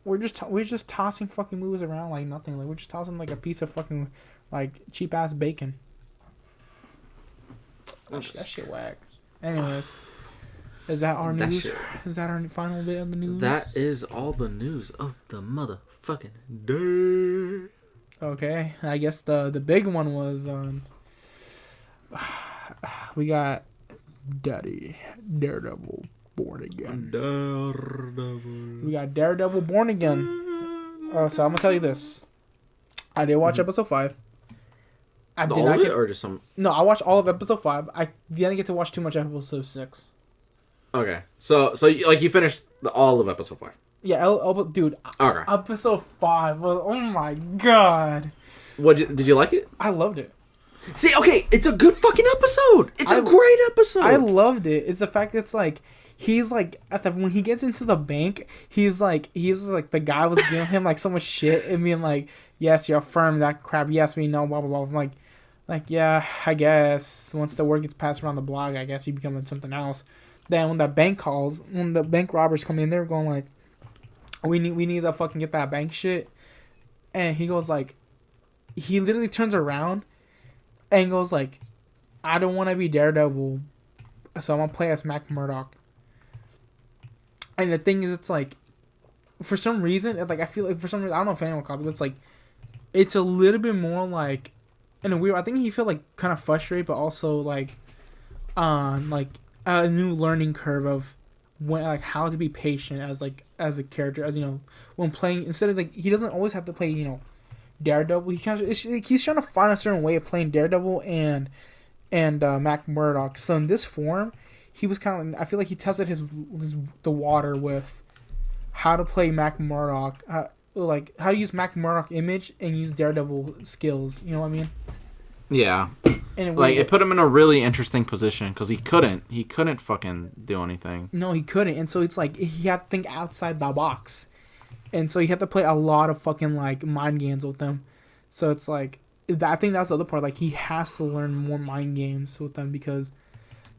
we're just tossing fucking movies around like nothing. Like we're just tossing like a piece of fucking like cheap ass bacon. That shit whack. Anyways, is that our news? Is that our final bit of the news? That is all the news of the motherfucking day. Okay, I guess the big one was we got Daredevil Born Again. We got Daredevil Born Again. So I'm gonna tell you this. I did watch episode 5. I did not get, or just some. No, I watched all of episode 5. I didn't get to watch too much of episode 6. Okay, so you finished all of episode 5. Yeah, dude. Okay. Episode 5 was, oh my god. Did you like it? I loved it. See, okay, it's a good fucking episode. It's a great episode. I loved it. It's the fact that it's like he's like when he gets into the bank, he was like the guy was giving him like so much shit and being like, yes, you're firm that crap. Yes, we know. Blah blah blah. I'm like yeah, I guess once the word gets passed around the blog, I guess you become something else. Then when the bank robbers come in, they're going like, we need to fucking get that bank shit. And he goes like, he literally turns around and goes like, I don't want to be Daredevil, so I'm gonna play as Matt Murdock. And the thing is, it's like, for some reason, like I feel like for some reason, I don't know if anyone caught it, but it's like, it's a little bit more like, in a weird. I think he felt like kind of frustrated, but also like a new learning curve of when like how to be patient as a character, as when playing, instead of like he doesn't always have to play Daredevil. He's trying to find a certain way of playing Daredevil and Matt Murdock. So in this form, he was kind of, I feel like he tested the water with how to play Matt Murdock, like how to use Matt Murdock image and use Daredevil skills. You know what I mean? Yeah. And it put him in a really interesting position because he couldn't fucking do anything. No, he couldn't, and so it's like he had to think outside the box, and so he had to play a lot of fucking like mind games with them. So it's like I think that's the other part. Like he has to learn more mind games with them because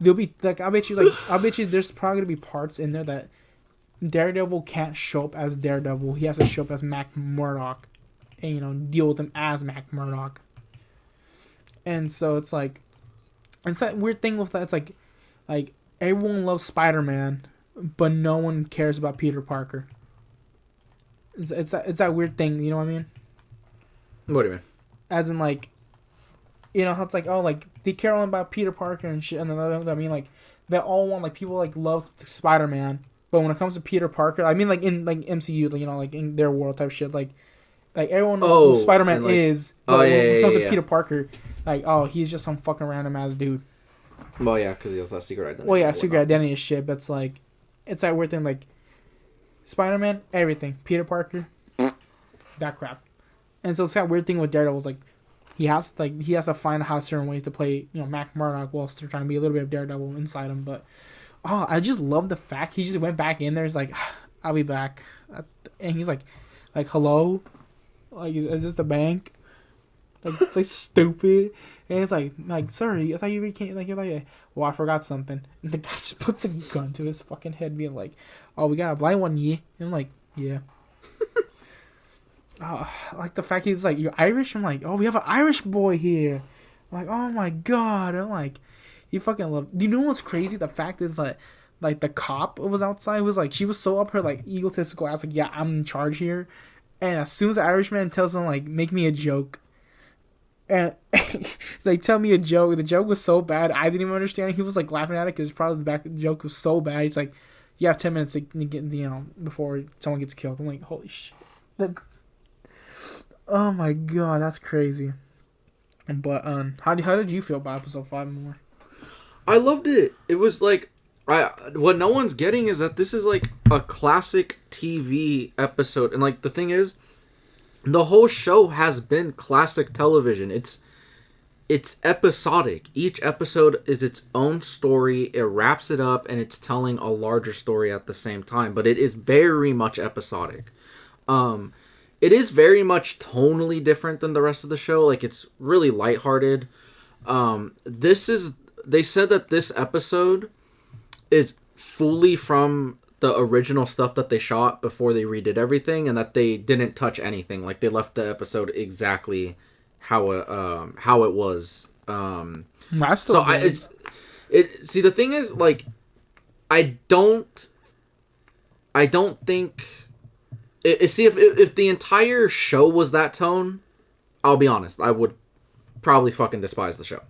there'll be like I bet you there's probably gonna be parts in there that Daredevil can't show up as Daredevil. He has to show up as Matt Murdock, and deal with him as Matt Murdock. And so it's like, it's that weird thing with that. It's like everyone loves Spider-Man, but no one cares about Peter Parker. It's that weird thing. You know what I mean? What do you mean? As in like, how it's like, oh, like they care only about Peter Parker and shit. And then I mean, like they all want, like, people like love Spider-Man, but when it comes to Peter Parker, I mean, like in like MCU, like like in their world type shit, like everyone knows who Spider-Man is. But when it comes to Peter Parker, like, oh, he's just some fucking random ass dude. Well, yeah, because he has that secret identity. Well, yeah, secret identity is shit, but it's like, it's that weird thing, like, Spider-Man, everything. Peter Parker, that crap. And so it's that weird thing with Daredevil, is like, he has to find how certain ways to play, Matt Murdock while still trying to be a little bit of Daredevil inside him. But, I just love the fact he just went back in there. He's like, I'll be back. And he's like, hello? Like, is this the bank? Like stupid, and it's like, sorry, I thought you came. Like, you're like, well, I forgot something, and the guy just puts a gun to his fucking head, being like, oh, we got a blind one, yeah. And I'm like, yeah. Like the fact he's like, you're Irish. I'm like, oh, we have an Irish boy here. I'm like, oh my god. I'm like, He fucking loved. Do you know what's crazy? The fact is that, like, the cop was outside. Was like, she was so up her like egotistical ass. Like, yeah, I'm in charge here. And as soon as the Irishman tells him like, make me a joke, and like tell me a joke, the joke was so bad I didn't even understand. He was like laughing at it because probably the joke was so bad. He's like, you have 10 minutes to get, before someone gets killed. I'm like, holy shit. Oh my god, that's crazy. But how did you feel about episode 5 more? I loved it. It was like, what no one's getting is that this is like a classic TV episode, and like the thing is, the whole show has been classic television. It's episodic. Each episode is its own story. It wraps it up, and it's telling a larger story at the same time. But it is very much episodic. It is very much tonally different than the rest of the show. Like, it's really lighthearted. They said that this episode is fully from the original stuff that they shot before they redid everything, and that they didn't touch anything. Like, they left the episode exactly how it was. See, the thing is, like, I don't think. See, if the entire show was that tone, I'll be honest, I would probably fucking despise the show.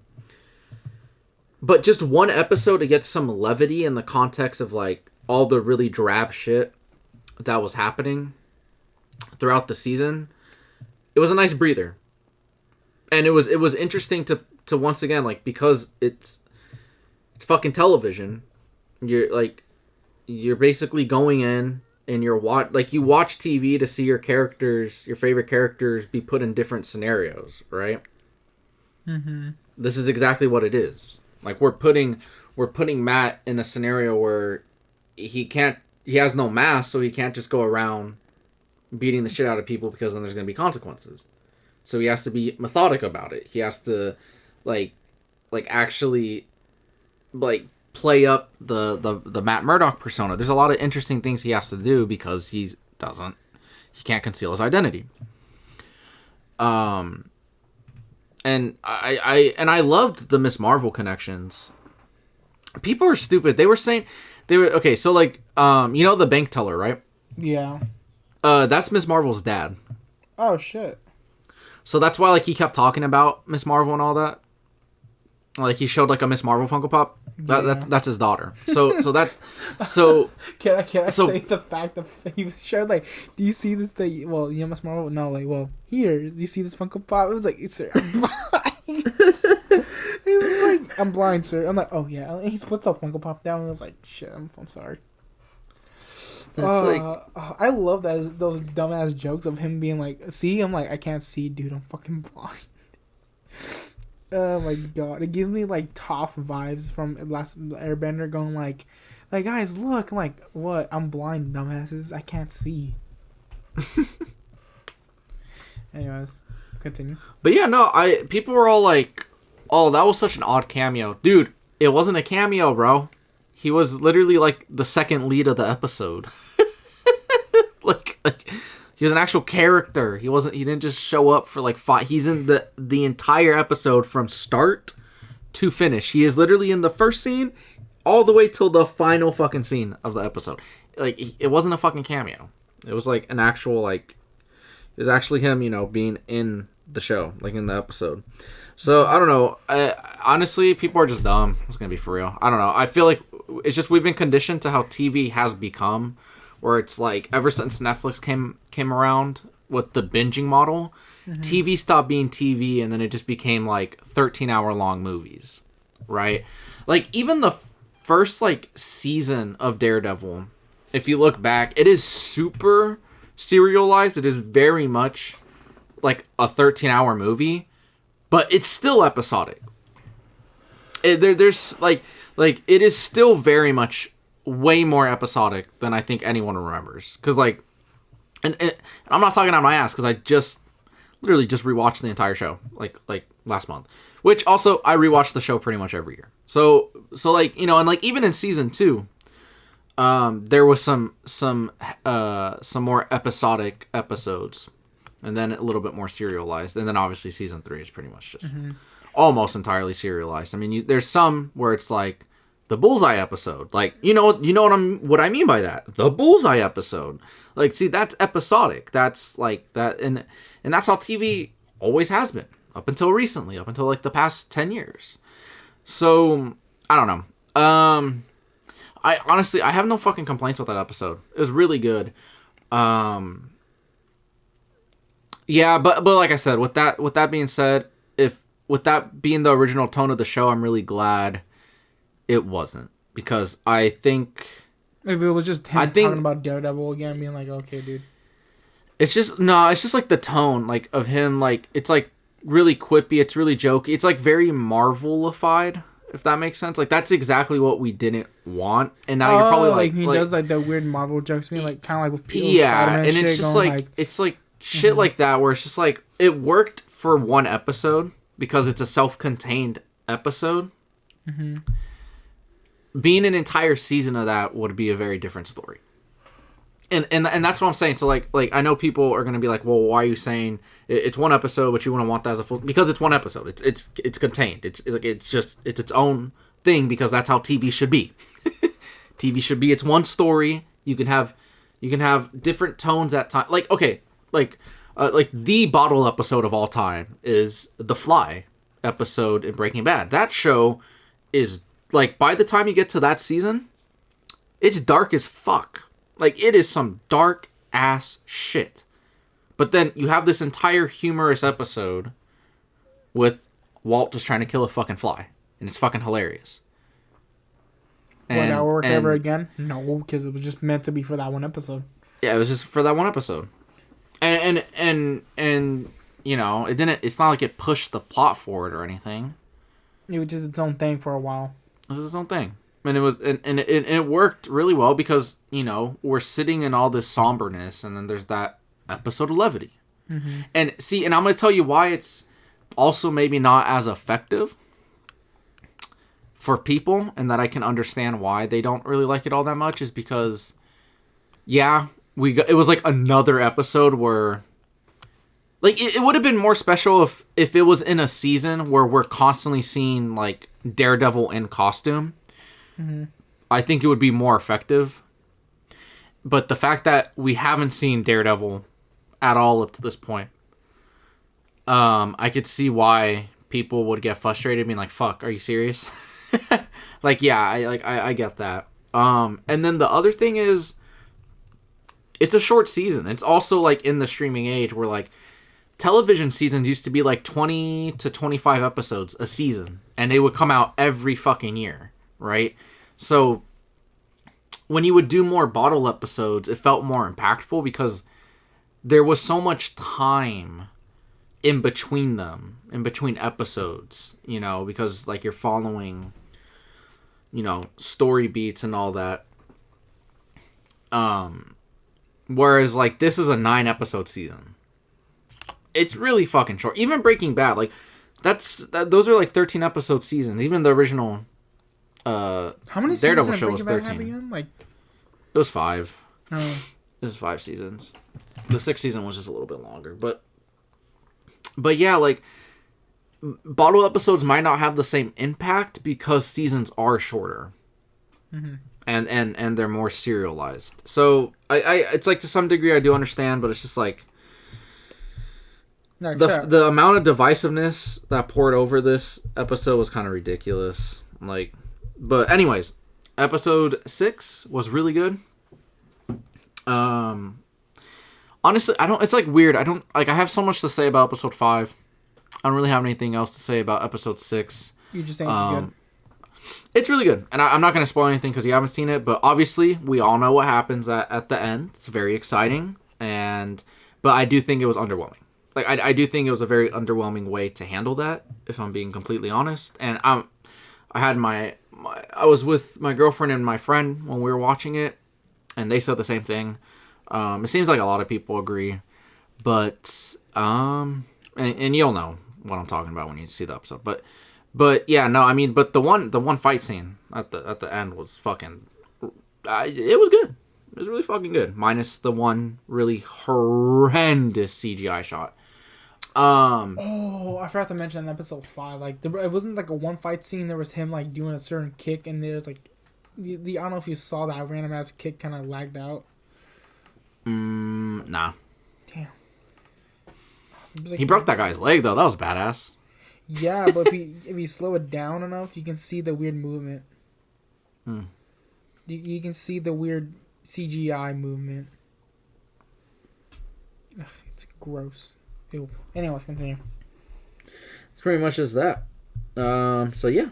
But just one episode to get some levity in the context of, like, all the really drab shit that was happening throughout the season, it was a nice breather. And it was interesting to once again, like, because it's fucking television, you're basically going in and you watch TV to see your favorite characters be put in different scenarios, right? Mm-hmm. This is exactly what it is. Like, we're putting Matt in a scenario where he has no mask, so he can't just go around beating the shit out of people, because then there's going to be consequences. So he has to be methodic about it. He has to actually play up the Matt Murdock persona. There's a lot of interesting things he has to do because he can't conceal his identity. And I loved the Miss Marvel connections. People are stupid. They were saying okay. So, like, the bank teller, right? Yeah. That's Miss Marvel's dad. Oh shit. So that's why, like, he kept talking about Miss Marvel and all that. Like, he showed, like, a Miss Marvel Funko Pop. That's his daughter. So can I say the fact that he showed, like, do you see this thing? Well, Miss Marvel. No, like, well, here, do you see this Funko Pop? It was like, sir, I'm blind. He was like, I'm blind, sir. I'm like, oh yeah. And he puts the Funko Pop down and was like, shit, I'm sorry. I love those dumbass jokes of him being like, see, I'm like, I can't see, dude, I'm fucking blind. Oh my god, it gives me like Toph vibes from Last Airbender, going like guys, look, I'm like, what? I'm blind, dumbasses, I can't see. Anyways, continue. But yeah, no, people were all like, oh, that was such an odd cameo, dude. It wasn't a cameo, bro. He was literally like the second lead of the episode. like he was an actual character. He didn't just show up for like 5. He's in the entire episode from start to finish. He is literally in the first scene all the way till the final fucking scene of the episode. Like, it wasn't a fucking cameo. It was like an actual, like, it was actually him, being in the show, like in the episode. So, I don't know. Honestly, people are just dumb. It's going to be for real. I don't know. I feel like it's just we've been conditioned to how TV has become, where it's like ever since Netflix came around with the binging model, mm-hmm. TV stopped being TV, and then it just became like 13-hour long movies, right? Like, even the first like season of Daredevil, if you look back, it is super serialized. It is very much like a 13-hour movie, but it's still episodic. There's like it is still very much way more episodic than I think anyone remembers. Because, like, and I'm not talking out my ass, because I literally just rewatched the entire show like last month. Which also, I rewatch the show pretty much every year. So like, and like even in season 2, there was some more episodic episodes, and then a little bit more serialized, and then obviously season 3 is pretty much just almost entirely serialized. I mean, there's some where it's like the Bullseye episode. Like, what I mean by that. The Bullseye episode. Like, see, that's episodic. That's like that, and that's how TV always has been up until recently, up until like the past 10 years. So I don't know. I honestly have no fucking complaints with that episode. It was really good. Yeah, but like I said, with that being said, with that being the original tone of the show, I'm really glad it wasn't, because I think if it was just him talking about Daredevil again, being like, okay, dude. It's just like the tone, like, of him, like, it's like really quippy, it's really jokey, it's like very Marvelified, if that makes sense. Like, that's exactly what we didn't want, and now you're probably like he does like the weird Marvel jokes, being like kind of like with Peter and it's just like it's like shit like that, where it's just like it worked for one episode because it's a self-contained episode. Mm-hmm. Being an entire season of that would be a very different story. And that's what I'm saying. So like I know people are gonna be like, well, why are you saying it's one episode, but you wouldn't want that as a full? Because it's one episode. It's contained. It's its own thing, because that's how TV should be. TV should be its one story. You can have different tones at time. Like, okay, like the bottle episode of all time is the Fly episode in Breaking Bad. That show is, like, by the time you get to that season, it's dark as fuck. Like, it is some dark ass shit. But then you have this entire humorous episode with Walt just trying to kill a fucking fly, and it's fucking hilarious. Will that work ever again? No, because it was just meant to be for that one episode. Yeah, it was just for that one episode. And you know, it's not like it pushed the plot forward or anything. It was just its own thing for a while. It was its own thing. And it worked really well, because, you know, we're sitting in all this somberness, and then there's that episode of levity. Mm-hmm. And I'm going to tell you why it's also maybe not as effective for people, and that I can understand why they don't really like it all that much, is because, yeah, it was like another episode where, like, it would have been more special if it was in a season where we're constantly seeing, like, Daredevil in costume. Mm-hmm. I think it would be more effective. But the fact that we haven't seen Daredevil at all up to this point, I could see why people would get frustrated, being like, fuck, are you serious? Like, yeah, I get that. And then the other thing is, it's a short season. It's also, like, in the streaming age where, like, television seasons used to be like 20 to 25 episodes a season, and they would come out every fucking year, right? So when you would do more bottle episodes, it felt more impactful, because there was so much time in between them, in between episodes, you know, because, like, you're following, you know, story beats and all that. Whereas, like, this is a 9-episode season. It's really fucking short. Even Breaking Bad, like, those are like 13-episode seasons. Even the original how many Daredevil seasons show was 13. Again? Like, it was 5. Oh. It was 5 seasons. The 6th season was just a little bit longer, but yeah, like, bottle episodes might not have the same impact because seasons are shorter. Mm-hmm. And they're more serialized. So I it's like, to some degree I do understand, but it's just like, the amount of divisiveness that poured over this episode was kind of ridiculous. Like, but anyways, episode 6 was really good. Honestly, it's like weird. I have so much to say about episode 5. I don't really have anything else to say about episode 6. You just think it's good. It's really good. And I'm not going to spoil anything because you haven't seen it, but obviously we all know what happens at the end. It's very exciting, but I do think it was underwhelming. Like, I do think it was a very underwhelming way to handle that, if I'm being completely honest. And I was with my girlfriend and my friend when we were watching it, and they said the same thing. It seems like a lot of people agree, but and you'll know what I'm talking about when you see the episode. But yeah, no, I mean, but the one fight scene at the end was fucking. It was good. It was really fucking good, minus the one really horrendous CGI shot. Oh, I forgot to mention in episode 5. Like, it wasn't like a one fight scene. There was him like doing a certain kick, and there's like, I don't know if you saw that random ass kick kind of lagged out. Nah. Damn. He broke that guy's leg though. That was badass. Yeah, but if you slow it down enough, you can see the weird movement. You can see the weird CGI movement. Ugh, it's gross. Ew. Anyway, let's continue. It's pretty much just that. So yeah.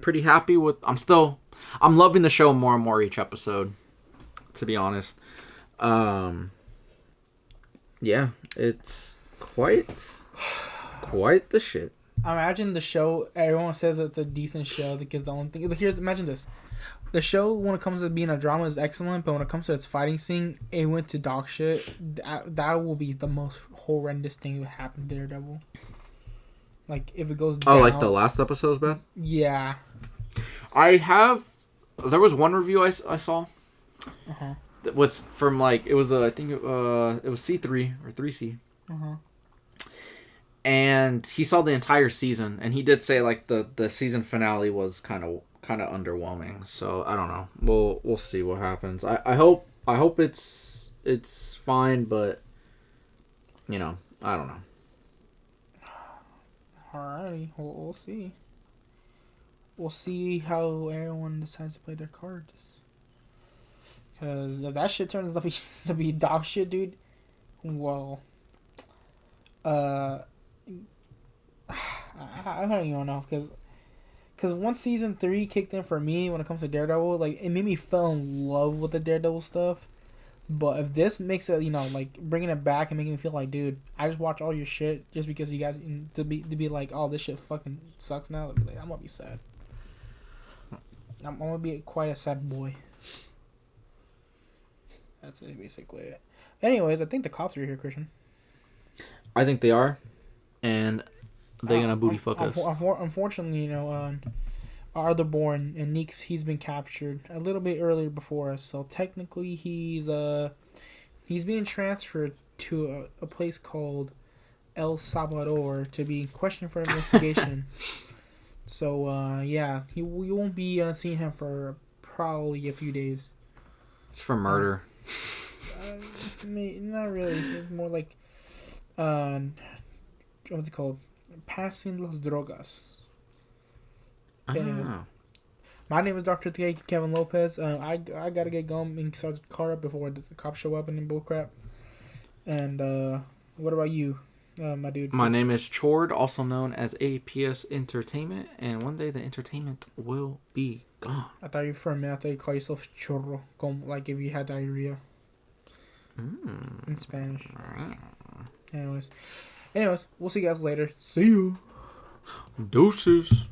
Pretty happy with. I'm loving the show more and more each episode. To be honest. Yeah, it's quite the shit. Imagine the show. Everyone says it's a decent show because the only thing. Imagine this. The show, when it comes to being a drama, is excellent, but when it comes to its fighting scene, it went to dog shit. That will be the most horrendous thing that happened to Daredevil. Like, if it goes down. Oh, like the last episode's bad? Yeah. There was one review I saw. Uh-huh. That was from, like, it was, I think, it was C3, or 3C. Uh-huh. And he saw the entire season, and he did say, like, the season finale was kind of underwhelming. So I don't know. We'll see what happens. I hope it's fine, but you know, I don't know. Alrighty, we'll see. We'll see how everyone decides to play their cards. Because if that shit turns out to be dog shit, dude, well, I don't even know, because once season 3 kicked in for me when it comes to Daredevil, like, it made me fall in love with the Daredevil stuff. But if this makes it, you know, like, bringing it back and making me feel like, dude, I just watch all your shit just because you guys to be like, oh, this shit fucking sucks now. Like, I'm gonna be sad. I'm gonna be quite a sad boy. That's basically it. Anyways, I think the cops are here, Christian. I think they are, and they're gonna booty fuck us. Unfortunately, you know, our other born and Neeks, he's been captured a little bit earlier before us. So technically, he's being transferred to a place called El Salvador to be questioned for investigation. So yeah, we won't be seeing him for probably a few days. It's for murder. Not really. It's more like what's it called? Passing las drogas. Anyway, my name is Dr. Kevin Lopez. I gotta get going and start the car up before the cops show up and then bullcrap. And what about you, my dude? My name is Chord, also known as APS Entertainment, and one day the entertainment will be gone. I thought you for a minute. I thought you call yourself chorro, like if you had diarrhea. In Spanish. Anyways, we'll see you guys later. See you. Deuces.